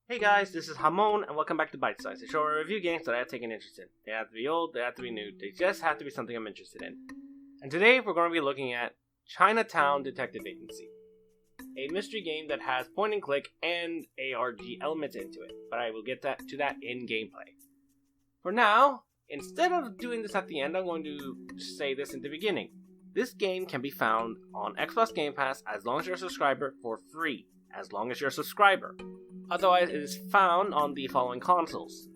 Hey guys, this is Hamon, and welcome back to Bytesize, a show where I review games that I take an interest in. They have to be old, they have to be new, they just have to be something I'm interested in. And today we're going to be looking at Chinatown Detective Agency, a mystery game that has point and click and ARG elements into it, but I will get to that in gameplay. For now, instead of doing this at the end, I'm going to say this in the beginning. This game can be found on Xbox Game Pass as long as you're a subscriber for free, as long as you're a subscriber. Otherwise, it is found on the following consoles.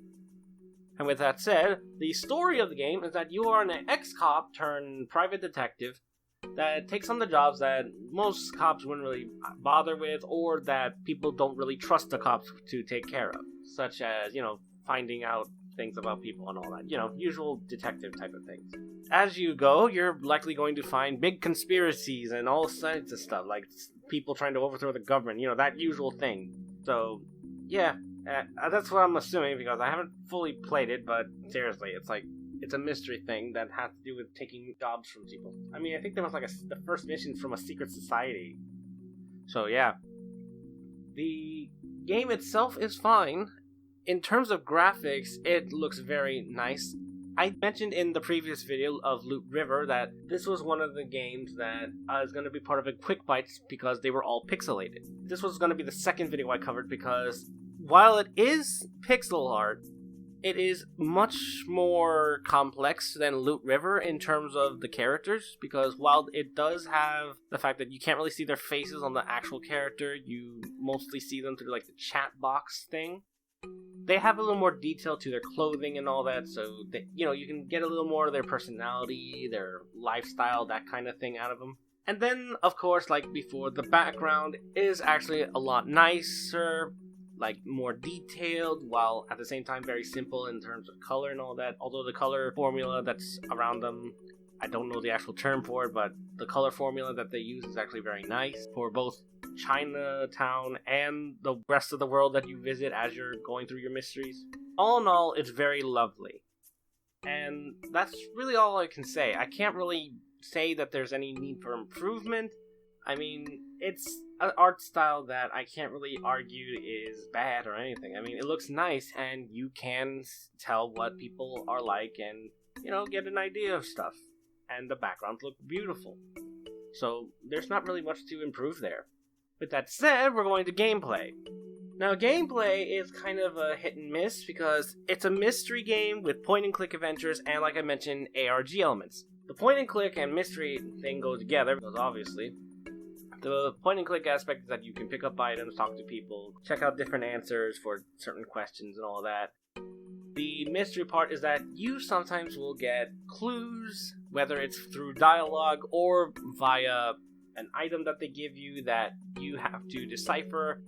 And with that said, the story of the game is that you are an ex-cop turned private detective that takes on the jobs that most cops wouldn't really bother with, or that people don't really trust the cops to take care of. Such as, finding out things about people and all that. Usual detective type of things. As you go, you're likely going to find big conspiracies and all kinds of stuff, like people trying to overthrow the government, that usual thing. So, yeah, that's what I'm assuming because I haven't fully played it, but seriously, it's a mystery thing that has to do with taking jobs from people. I mean, I think there was the first mission from a secret society. So, yeah. The game itself is fine. In terms of graphics, it looks very nice. I mentioned in the previous video of Loot River that this was one of the games that is going to be part of a Quick Bites because they were all pixelated. This was going to be the second video I covered because while it is pixel art, it is much more complex than Loot River in terms of the characters, because while it does have the fact that you can't really see their faces on the actual character, you mostly see them through the chat box thing. They have a little more detail to their clothing and all that, so that, you can get a little more of their personality, their lifestyle, that kind of thing out of them. And then, of course, like before, the background is actually a lot nicer, more detailed, while at the same time very simple in terms of color and all that. Although the color formula that's around them, I don't know the actual term for it, but the color formula that they use is actually very nice for both Chinatown and the rest of the world that you visit as you're going through your mysteries. All in all, it's very lovely. And that's really all I can say. I can't really say that there's any need for improvement. I mean, it's an art style that I can't really argue is bad or anything. I mean, it looks nice and you can tell what people are like and, get an idea of stuff. And the backgrounds look beautiful. So there's not really much to improve there. With that said, we're going to gameplay. Now, gameplay is kind of a hit and miss because it's a mystery game with point-and-click adventures and, like I mentioned, ARG elements. The point-and-click and mystery thing go together because, obviously, the point-and-click aspect is that you can pick up items, talk to people, check out different answers for certain questions and all that. The mystery part is that you sometimes will get clues, whether it's through dialogue or via an item that they give you that you have to decipher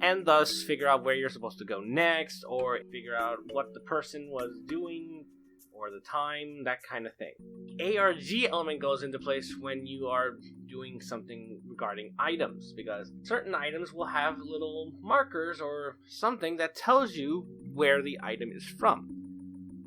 and thus figure out where you're supposed to go next or figure out what the person was doing or the time, that kind of thing. The ARG element goes into place when you are doing something regarding items, because certain items will have little markers or something that tells you where the item is from.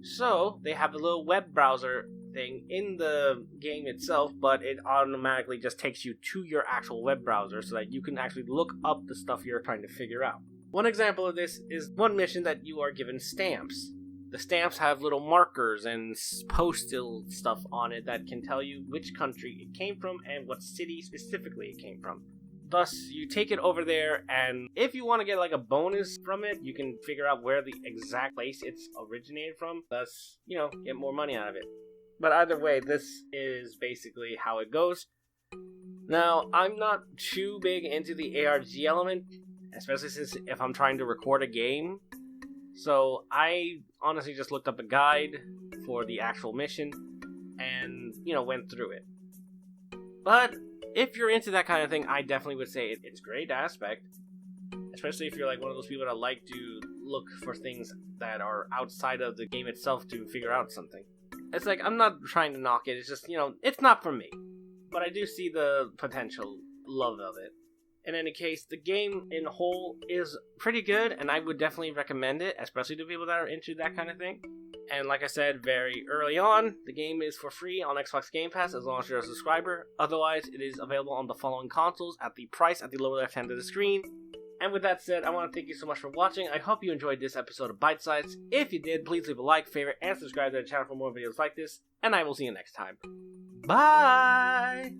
So they have a little web browser thing in the game itself, but it automatically just takes you to your actual web browser so that you can actually look up the stuff you're trying to figure out. One example of this is one mission that you are given stamps. The stamps have little markers and postal stuff on it that can tell you which country it came from and what city specifically it came from. Thus, you take it over there, and if you want to get a bonus from it, you can figure out where the exact place it's originated from. Thus, get more money out of it. But either way, this is basically how it goes. Now, I'm not too big into the ARG element, especially since if I'm trying to record a game. So I honestly just looked up a guide for the actual mission and, went through it. But if you're into that kind of thing, I definitely would say it's a great aspect. Especially if you're one of those people that like to look for things that are outside of the game itself to figure out something. It's I'm not trying to knock it, it's just, it's not for me. But I do see the potential love of it. In any case, the game in whole is pretty good, and I would definitely recommend it, especially to people that are into that kind of thing. And like I said very early on, the game is for free on Xbox Game Pass as long as you're a subscriber. Otherwise, it is available on the following consoles at the price at the lower left hand of the screen. And with that said, I want to thank you so much for watching. I hope you enjoyed this episode of Bytesize. If you did, please leave a like, favorite, and subscribe to the channel for more videos like this. And I will see you next time. Bye!